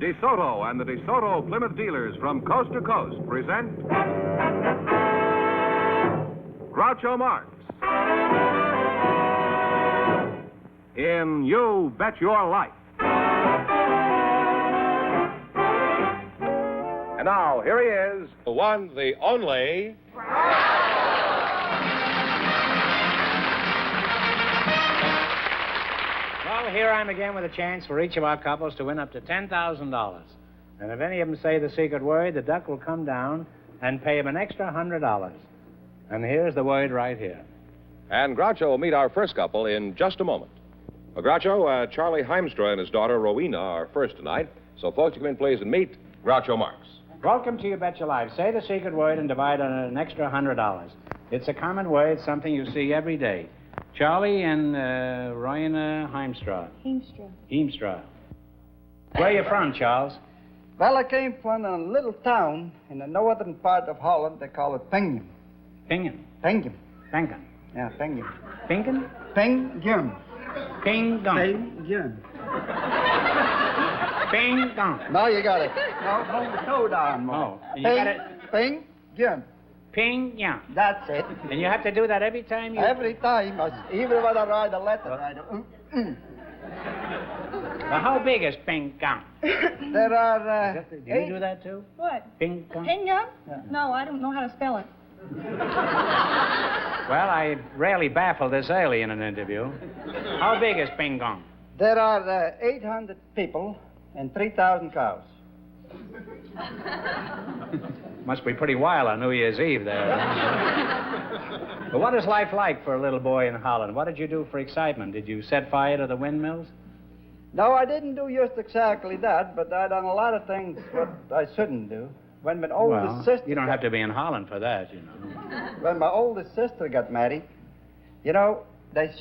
DeSoto and the DeSoto Plymouth dealers from coast to coast present Groucho Marx in You Bet Your Life. And now, here he is, The one, the only. Well, here I'm again with a chance for each of our couples to win up to $10,000. And if any of them say the secret word, the duck will come down and pay him an extra $100. And here's the word right here. And Groucho will meet our first couple in just a moment. Well, Groucho, Charlie Heimstra and his daughter Rowena are first tonight. So, folks, you come in, please, and meet Groucho Marx. Welcome to You Bet Your Life. Say the secret word and divide on an extra $100. It's a common word, something you see every day. Charlie and Rowena Heimstra. Heimstra. Where are you from, Charles? Well, I came from a little town in the northern part of Holland. They call it Pingum. Pingen. Pingum. Pengen. Yeah, Pingum. Pingen? Pingum. Pingum. Pingum. Pingum. Now you got it. No, hold the toe down more. Oh, you got it. Pingum. Pingum. That's it. And you have to do that every time you... Every time, even when I write a letter, I do. Well, how big is Pingum? There are, Do you do that, too? What? Pingum? Pingum? No, I don't know how to spell it. Well, I rarely baffle this alien in an interview. How big is Pingum? There are 800 people and 3,000 cows. Must be pretty wild on New Year's Eve there. But what is life like for a little boy in Holland? What did you do for excitement? Did you set fire to the windmills? No, I didn't do just exactly that, but I done a lot of things what I shouldn't do. When my oldest sister... You don't have to be in Holland for that, you know. When my oldest sister got married, you know, they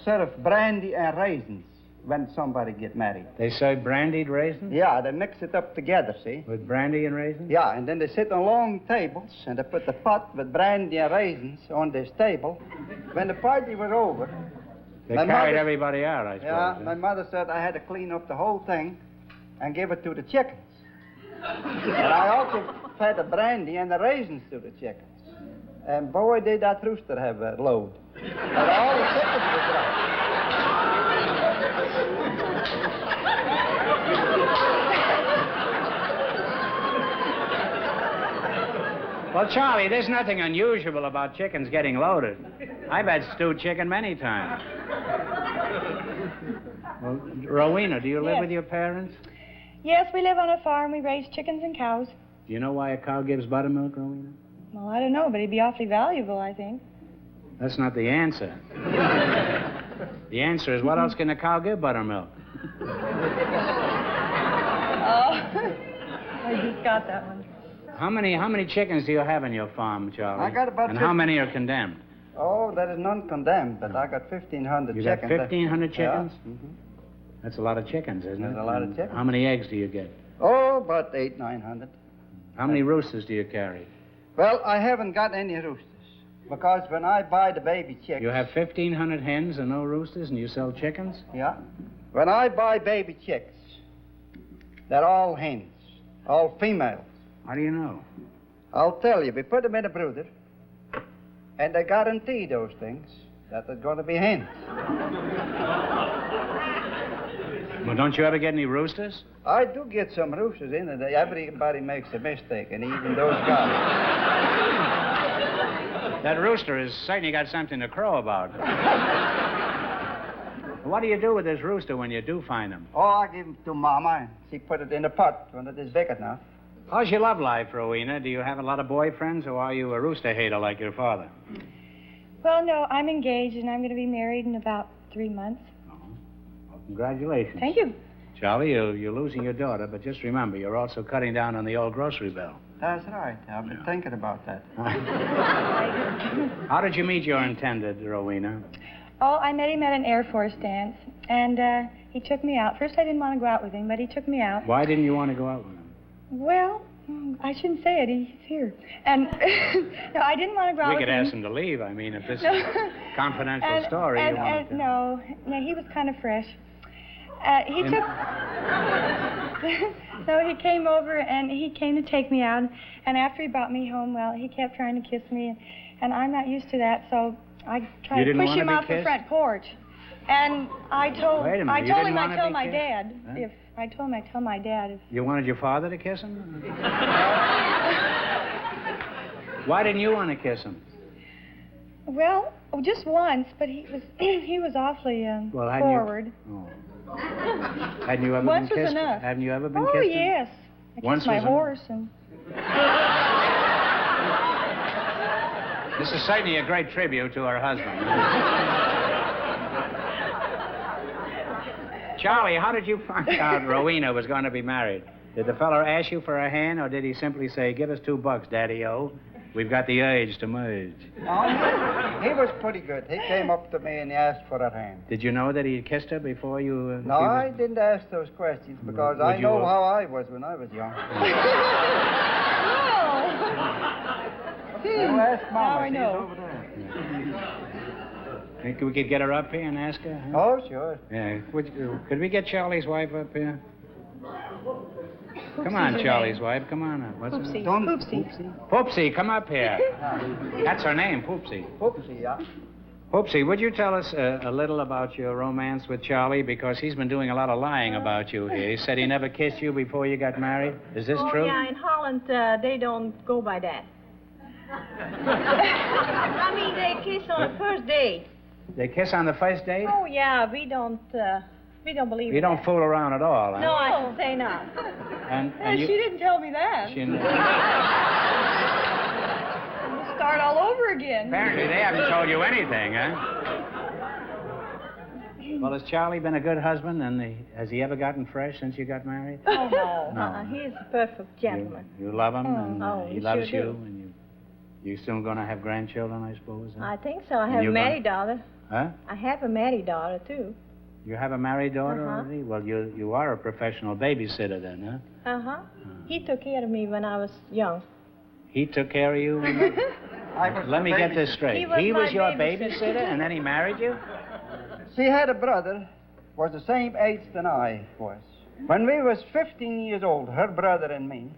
serve brandy and raisins when somebody get married. They serve brandied raisins? Yeah, they mix it up together, see? With brandy and raisins? Yeah, and then they sit on long tables, and they put the pot with brandy and raisins on this table. When the party was over... They carried everybody out, I suppose. Yeah, my mother said I had to clean up the whole thing and give it to the chickens. And I also fed the brandy and the raisins to the chickens. And boy, did that rooster have a load. And all the chickens were dry. Well, Charlie, there's nothing unusual about chickens getting loaded. I've had stewed chicken many times. Well, Rowena, do you live Yes. with your parents? Yes, we live on a farm. We raise chickens and cows. Do you know why a cow gives buttermilk, Rowena? Well, I don't know, but it'd be awfully valuable, I think. That's not the answer. The answer is, what else can a cow give buttermilk? Oh, I just got that one. How many chickens do you have in your farm, Charlie? I got about And how many are condemned? Oh, that is none condemned, but I got 1,500 You chickens. got 1,500 chickens? Yeah. Mm-hmm. That's a lot of chickens, isn't it? That's a lot of chickens. How many eggs do you get? Oh, about 800-900. How many roosters do you carry? Well, I haven't got any roosters. Because when I buy the baby chicks... You have 1,500 hens and no roosters, and you sell chickens? Yeah. When I buy baby chicks, they're all hens, all females. How do you know? I'll tell you, we put them in a brooder, and they guarantee those things that they're going to be hens. Well, don't you ever get any roosters? I do get some roosters in it. Everybody makes a mistake, and even those guys. That rooster has certainly got something to crow about. What do you do with this rooster when you do find him? Oh, I give him to Mama, and she put it in a pot when it is big enough. How's your love life, Rowena? Do you have a lot of boyfriends, or are you a rooster hater like your father? Well, no, I'm engaged, and I'm going to be married in about 3 months. Oh. Well, congratulations. Thank you. Charlie, you're losing your daughter, but just remember, you're also cutting down on the old grocery bill. That's right. I've been thinking about that. How did you meet your intended, Rowena? Oh, I met him at an Air Force dance, and he took me out. First, I didn't want to go out with him, but he took me out. Why didn't you want to go out with him? Well, I shouldn't say it. He's here. And no, I didn't want to go out We with could him. ask him to leave. I mean, if this is a confidential story, you want to... No, he was kind of fresh. He took... So he came over, and he came to take me out. And after he brought me home, well, he kept trying to kiss me. And I'm not used to that, so I tried to push him off the front porch. And I told him I'd tell my dad. Huh? If I told him I'd tell my dad. If... You wanted your father to kiss him? Why didn't you want to kiss him? Well, just once, but he was awfully forward. Hadn't you ever Once been kissed? was enough. Haven't you ever been kissed? Oh, yes. I Once kissed my was horse and... This is certainly a great tribute to her husband. Charlie, how did you find out Rowena was going to be married? Did the feller ask you for a hand, or did he simply say, "Give us $2, Daddy-O. We've got the urge to merge"? No, he was pretty good. He came up to me and he asked for her hand. Did you know that he had kissed her before you... No, I didn't ask those questions because I know how I was when I was young. You ask Mama. I know. She's over there. Think we could get her up here and ask her? Huh? Oh, sure. Yeah. Could we get Charlie's wife up here? Come on, Charlie's wife. Come on up. What's her name? Poopsie. Poopsie, come up here. That's her name, Poopsie. Poopsie, yeah. Poopsie, would you tell us a little about your romance with Charlie? Because he's been doing a lot of lying about you here. He said he never kissed you before you got married. Is this true? Yeah, in Holland, they don't go by that. I mean, they kiss on the first date. They kiss on the first date? Oh, yeah, we don't believe You in don't that. fool around at all, huh? No, I should say not. And She didn't tell me that. We'll start all over again. Apparently they haven't told you anything, huh? Well, has Charlie been a good husband, and has he ever gotten fresh since you got married? Oh, no. No. He's a perfect gentleman. You love him, and Oh, he you loves sure you, do. and you soon going to have grandchildren, I suppose? Huh? I think so. I have a you married daughter. Huh? I have a married daughter, too. You have a married daughter Uh-huh. already? Well, you are a professional babysitter then, huh? Uh-huh. He took care of me when I was young. He took care of you? Let me get this straight. He was my your babysitter. babysitter, and then he married you? She had a brother, was the same age than I was. When we was 15 years old, her brother and me,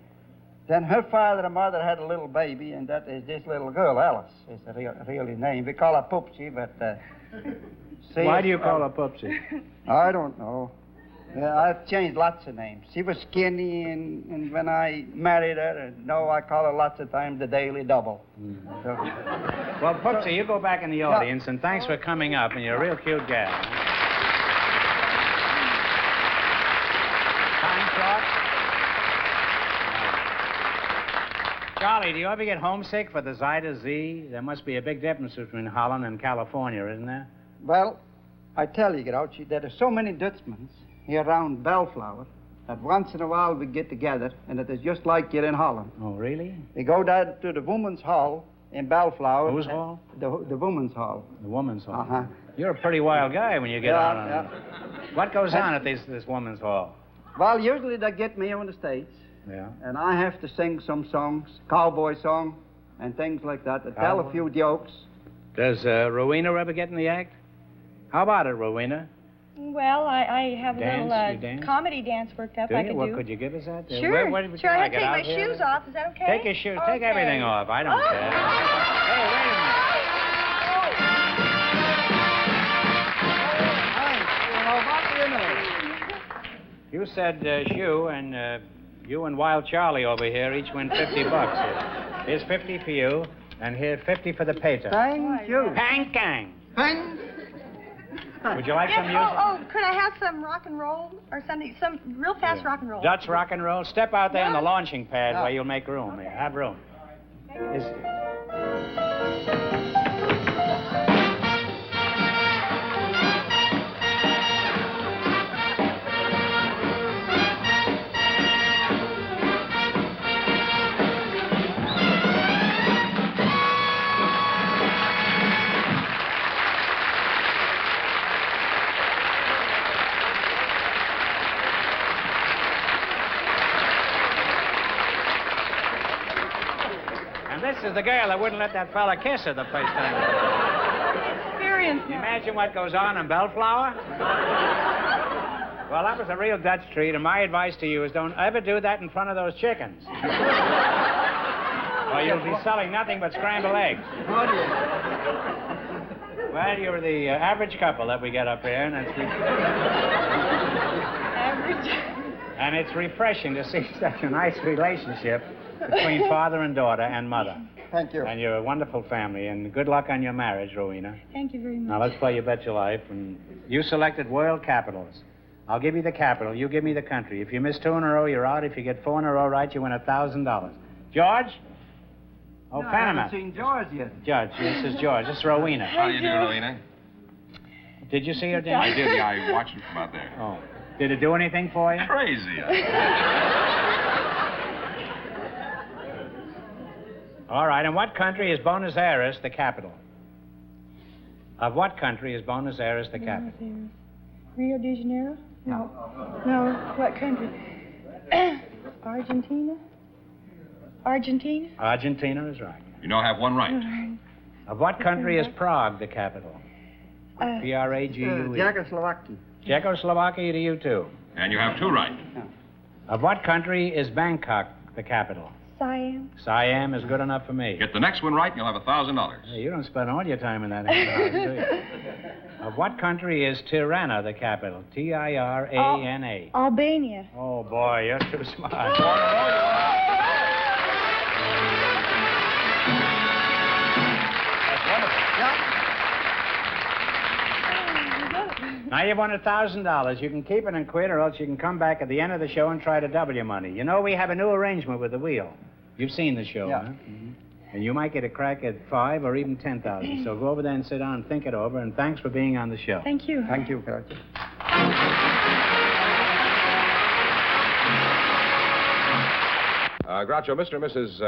then her father and mother had a little baby, and that is this little girl, Alice, is the really name. We call her Poopsie, but... Why do you call her Poopsie? I don't know. I've changed lots of names. She was skinny, and when I married her, I call her lots of times the Daily Double. So, Well, Poopsie, you go back in the audience, and thanks for coming up, and you're a real cute gal. Time clock? Charlie, do you ever get homesick for the Zeta Z? There must be a big difference between Holland and California, isn't there? well, I tell you, Groucho, there are so many Dutchmen here around Bellflower that once in a while we get together, and it is just like you're in Holland. Oh, really? We go down to the Women's Hall in Bellflower. Whose hall? The Women's Hall. The woman's hall. Uh-huh. You're a pretty wild guy when you get out on Yeah. What goes on at this woman's hall? Well, usually they get me on the stage, Yeah. and I have to sing some songs, cowboy song, and things like that, to tell a Cowboy? few jokes. Does Rowena ever get in the act? How about it, Rowena? Well, I have a Dance? little You dance? comedy dance worked up Do I you? could Well, do. could you give us that? Sure. Where would you Sure, I like have to it? take Out my here? shoes off. Is that okay? Take your shoes. Take Okay. everything off. I don't Oh. care. Hey, wait a minute. You said shoe, and you and Wild Charlie over here each win $50. Here's 50 for you, and here's 50 for the pater. Thank you. Pang kang. Thank Would you like Yes, some music? could I have some rock and roll or something? Some real fast rock and roll. Dutch rock and roll. Step out there on the Yeah. launching pad Yeah. where you'll make room. Here, have room. And this is the girl that wouldn't let that fella kiss her the first time. Experience. You imagine what goes on in Bellflower? Well, that was a real Dutch treat, and my advice to you is don't ever do that in front of those chickens. Or you'll be selling nothing but scrambled eggs. Well, you're the average couple that we get up here, and it's... Average? And it's refreshing to see such a nice relationship between father and daughter and mother. Thank you. And you're a wonderful family, and good luck on your marriage, Rowena. Thank you very much. Now, let's play You Bet Your Life, and you selected world capitals. I'll give you the capital, you give me the country. If you miss 2 in a row, you're out. If you get 4 in a row right, you win $1,000. George? Oh, no, Panama. I haven't seen George yet. George, this is George. This is Rowena. How do you do, Rowena? Did you see her, Dan? I did, yeah. I watched it from out there. Oh. Did it do anything for you? Crazy. All right, and what country is Buenos Aires the capital? Of what country is Buenos Aires the capital? Rio de Janeiro? No. No, what country? Argentina? Argentina? Argentina is right. You now have one right. Of what country is Prague the capital? Prague. Czechoslovakia. Czechoslovakia to you, too. And you have 2 right. Of what country is Bangkok the capital? Siam. Siam is good enough for me. Get the next one right, and you'll have $1,000. Hey, you don't spend all your time in that house, do you? Of what country is Tirana the capital? Tirana. Albania. Oh, boy, you're too smart. Now you've won $1,000. You can keep it and quit, or else you can come back at the end of the show and try to double your money. You know, we have a new arrangement with the wheel. You've seen the show, Yeah. huh? Mm-hmm. And you might get a crack at 5 or even 10,000. So go over there and sit down and think it over, and thanks for being on the show. Thank you. Thank you, George. Groucho, Mr. and Mrs.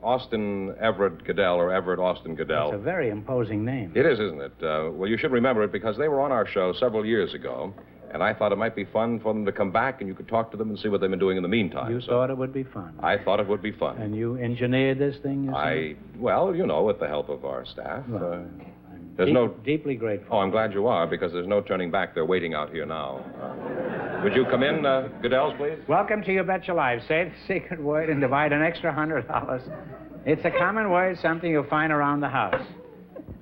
Austin Everett Goodell, or Everett Austin-Goodell. It's a very imposing name. It is, isn't it? Well, you should remember it because they were on our show several years ago, and I thought it might be fun for them to come back and you could talk to them and see what they've been doing in the meantime. You thought it would be fun. I thought it would be fun. And you engineered this thing, you say? Well, you know, with the help of our staff. Well, There's deeply grateful. Oh, I'm glad you are, because there's no turning back. They're waiting out here now. Would you come in, Goodells, please? Welcome to You Bet Your Life. Say the secret word and divide an extra $100. It's a common word, something you'll find around the house.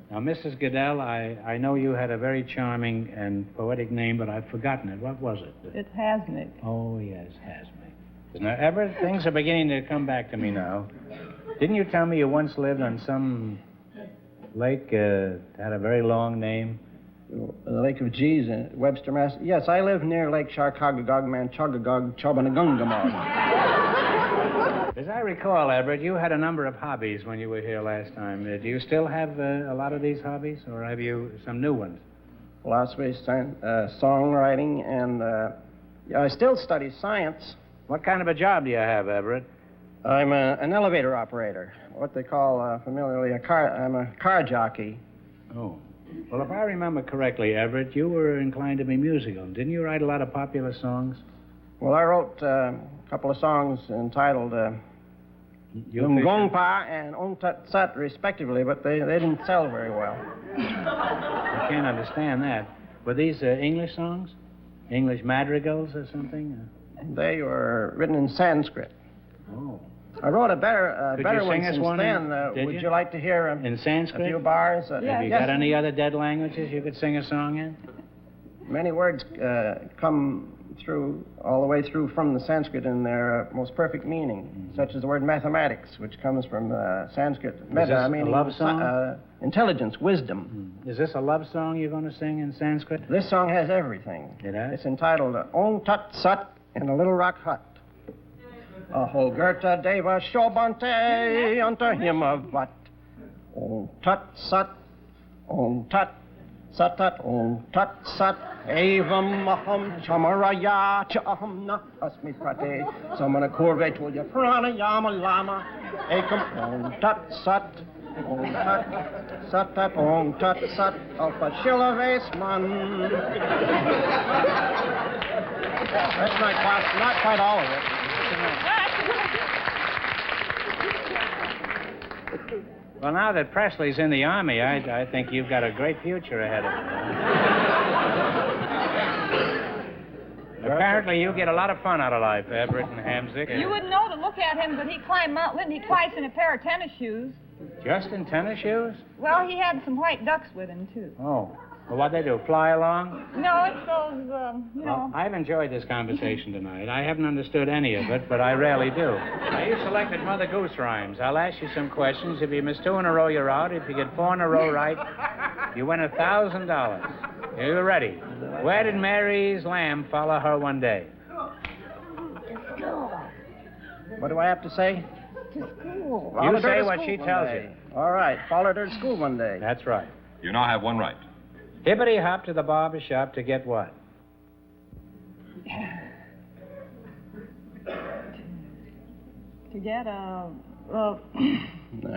Now, Mrs. Goodell, I know you had a very charming and poetic name, but I've forgotten it. What was it? It's Hasmick. Oh, yes, Hasmick. Now, Everett, things are beginning to come back to me now. Didn't you tell me you once lived on some lake that had a very long name? The Lake of G's in Webster, Mass. Yes, I live near Lake Sharkagagog, Manchogagog, Chobanagungamog. As I recall, Everett, you had a number of hobbies when you were here last time. Do you still have a lot of these hobbies, or have you some new ones? Philosophy, songwriting, and I still study science. What kind of a job do you have, Everett? I'm an elevator operator, what they call familiarly I'm a car jockey. Oh. Well, if I remember correctly, Everett, you were inclined to be musical. Didn't you write a lot of popular songs? Well, I wrote a couple of songs entitled Gongpa and Ong Tut Sat, respectively, but they didn't sell very well. I can't understand that. Were these English songs? English madrigals or something? They were written in Sanskrit. Oh. I wrote a better one since one then. Would you like to hear in Sanskrit? A few bars? Have you got any other dead languages you could sing a song in? Many words come through, all the way through from the Sanskrit in their most perfect meaning, such as the word mathematics, which comes from Sanskrit. Meta, meaning a love song? Intelligence, wisdom. Is this a love song you're going to sing in Sanskrit? This song has everything. It has? It's entitled Ong Tut Sat in a Little Rock Hut. Ahogurta Deva Shobante unto him of Vat. Om Tut Sat, Om Tut Satat, Om Tut Sat, Evam Aham Chamaraya Chaham Na Asmi Prate, Samana Kurve Tulya Pranayama Lama, Ekam Om Tut Sat, Om Tut Satat, Om Tut Sat, Alpha Shilla Vesman. That's not quite all of it. Well, now that Presley's in the Army, I think you've got a great future ahead of you. Apparently you get a lot of fun out of life, Everett and Hamsick. You wouldn't know to look at him, but he climbed Mount Whitney twice in a pair of tennis shoes. Just in tennis shoes? Well, he had some white ducks with him, too. Oh. Well, what'd they do, fly along? No, it's those, Well, I've enjoyed this conversation tonight. I haven't understood any of it, but I rarely do. Now, you selected Mother Goose rhymes. I'll ask you some questions. If you miss 2 in a row, you're out. If you get 4 in a row right, you win $1,000. Are you ready? Where did Mary's lamb follow her one day? What do I have to say? To school. You say what she tells you. All right. Followed her to school one day. That's right. You now have one right. Hippity hop to the barber shop to get what? to get A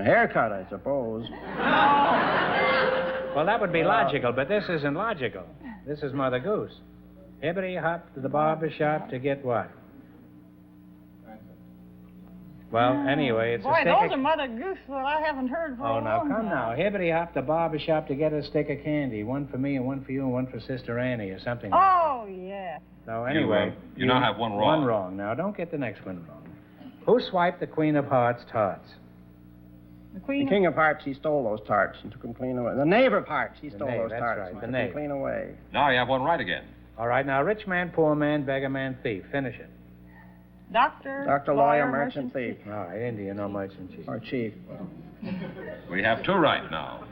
haircut, I suppose. Well, that would be logical, but this isn't logical. This is Mother Goose. Hippity hop to the barber shop to get what? Well, anyway, it's a boy, stick those of... are Mother Goose that I haven't heard for Oh, a now, long come time. now. Hippity hop to barber shop to get a stick of candy. One for me and one for you and one for Sister Annie or something. Oh, yeah. So anyway... You now have one wrong. One wrong. Now, don't get the next one wrong. Who swiped the Queen of Hearts' tarts? The Queen The King of Hearts, he stole those tarts and took them clean away. The knave of Hearts, he stole knave, those that's tarts right, and the took knave. them clean away. Now you have one right again. All right, now, rich man, poor man, beggar man, thief. Finish it. Doctor, Lawyer, merchant, thief. All right, Indian, no merchant chief. Or chief. We have 2 right now.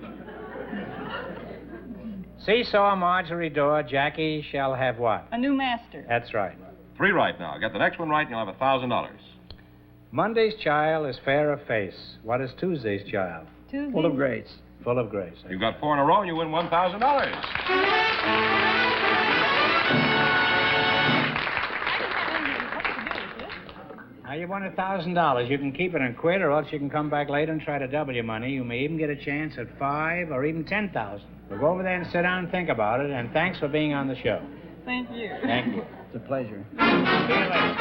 Seesaw, Marjorie door, Jackie shall have what? A new master. That's right. 3 right now. Get the next one right and you'll have $1,000. Monday's child is fair of face. What is Tuesday's child? Tuesday. Full of grace. Full of grace. You've got 4 in a row and you win $1,000. Now, you won $1,000. You can keep it and quit, or else you can come back later and try to double your money. You may even get a chance at 5 or even 10,000. We'll go over there and sit down and think about it, and thanks for being on the show. Thank you. Thank you. It's a pleasure. See you later.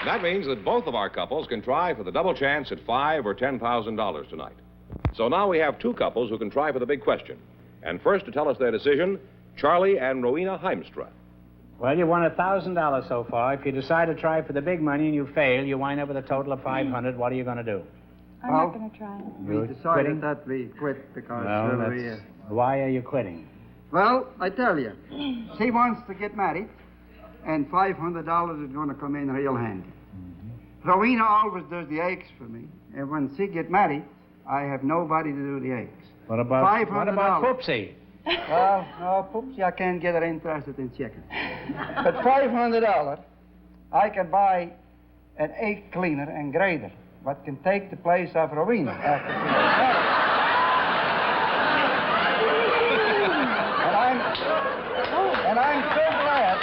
That means that both of our couples can try for the double chance at $5,000 or $10,000 tonight. So now we have 2 couples who can try for the big question. And first to tell us their decision, Charlie and Rowena Heimstra. Well, you won $1,000 so far. If you decide to try for the big money and you fail, you wind up with a total of $500. What are you going to do? I'm not going to try. You're We decided quitting? that we quit because Why are you quitting? Well, I tell you, she wants to get married, and $500 is going to come in real handy. Rowena always does the eggs for me, and when she get married, I have nobody to do the eggs. What about $500. Poopsie? Well, no, Poopsie, I can't get her interested in chicken. But $500, I can buy an egg cleaner and grader, what can take the place of Rowena after she gets married. And I'm so glad.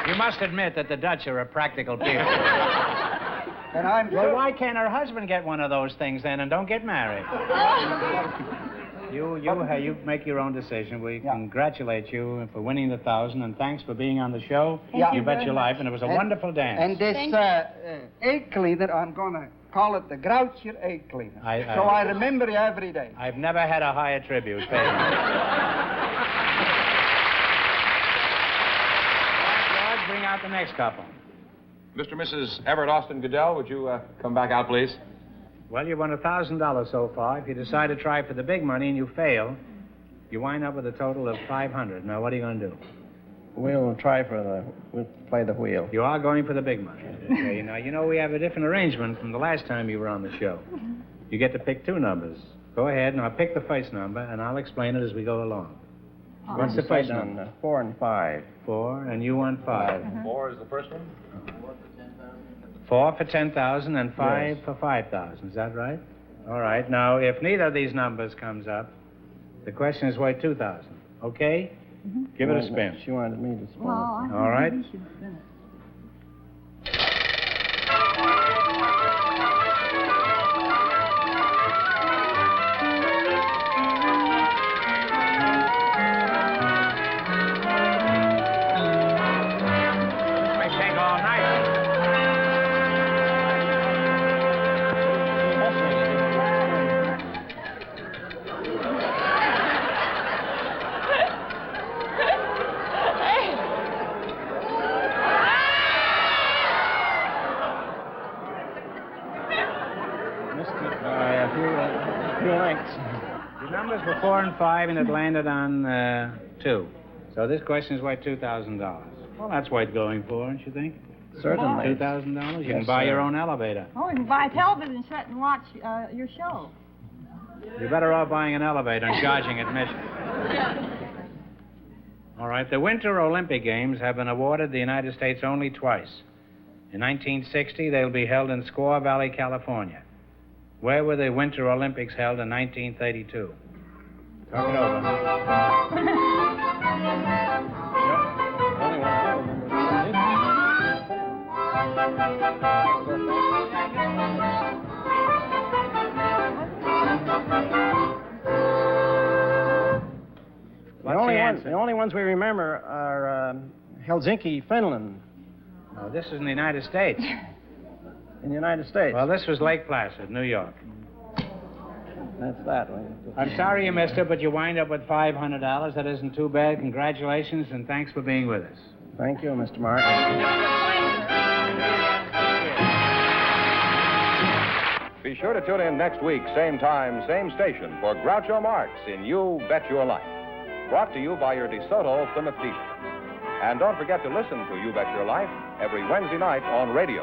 You must admit that the Dutch are a practical people. And I'm Well, so... why can't her husband get one of those things then and don't get married? You make your own decision. We congratulate you for winning the 1,000 and thanks for being on the show. Yeah. You bet your life, and it was a wonderful dance. And this egg cleaner, I'm going to call it the Groucho egg cleaner. So I remember you every day. I've never had a higher tribute paid. George, bring out the next couple. Mr. and Mrs. Everett Austin-Goodell, would you come back out, please? Well, you won $1,000 so far. If you decide to try for the big money and you fail, you wind up with a total of $500. Now, what are you going to do? We'll play the wheel. You are going for the big money. Okay, now, you know we have a different arrangement from the last time you were on the show. You get to pick 2 numbers. Go ahead, and I'll pick the first number, and I'll explain it as we go along. What's the first number? 4 and 5. 4, and you want 5. 4 is the first one? 4 for 10,000 and 5 for 5,000. Is that right? All right. Now, if neither of these numbers comes up, the question is worth 2,000. Okay? Give it a spin. She wanted me to spin. All right. This may take all night. A few links. The numbers were 4 and 5, and it landed on 2. So this question is worth $2,000. Well, that's worth going for, don't you think? Certainly. $2,000? You can buy your own elevator. Oh, you can buy a television set and watch your show. You're better off buying an elevator and charging admission. All right, the Winter Olympic Games have been awarded the United States only twice. In 1960, they'll be held in Squaw Valley, California. Where were the Winter Olympics held in 1932? Talk it over. The only ones we remember are Helsinki, Finland. Oh, this is in the United States. In the United States. Well, this was Lake Placid, New York. That's that way. I'm sorry you missed it, but you wind up with $500. That isn't too bad. Congratulations, and thanks for being with us. Thank you, Mr. Marx. Be sure to tune in next week, same time, same station, for Groucho Marx in You Bet Your Life. Brought to you by your DeSoto Plymouth dealer. And don't forget to listen to You Bet Your Life every Wednesday night on radio.